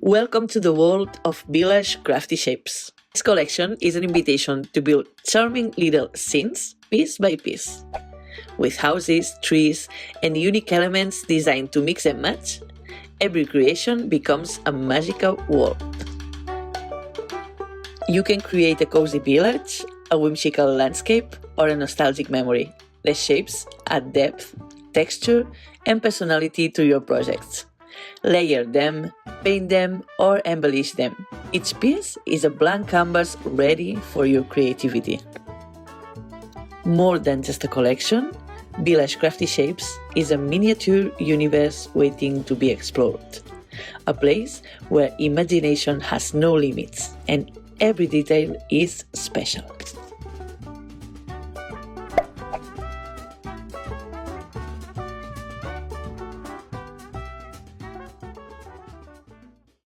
Welcome to the world of lush, crafty shapes. This collection is an invitation to build charming little scenes piece by piece. With houses, trees, and unique elements designed to mix and match, every creation becomes a magical world. You can create a cozy village, a whimsical landscape, or a nostalgic memory. The shapes add depth, texture, and personality to your projects. Layer them, paint them, or embellish them. Each piece is a blank canvas ready for your creativity. More than just a collection, Village Crafty Shapes is a miniature universe waiting to be explored. A place where imagination has no limits and every detail is special.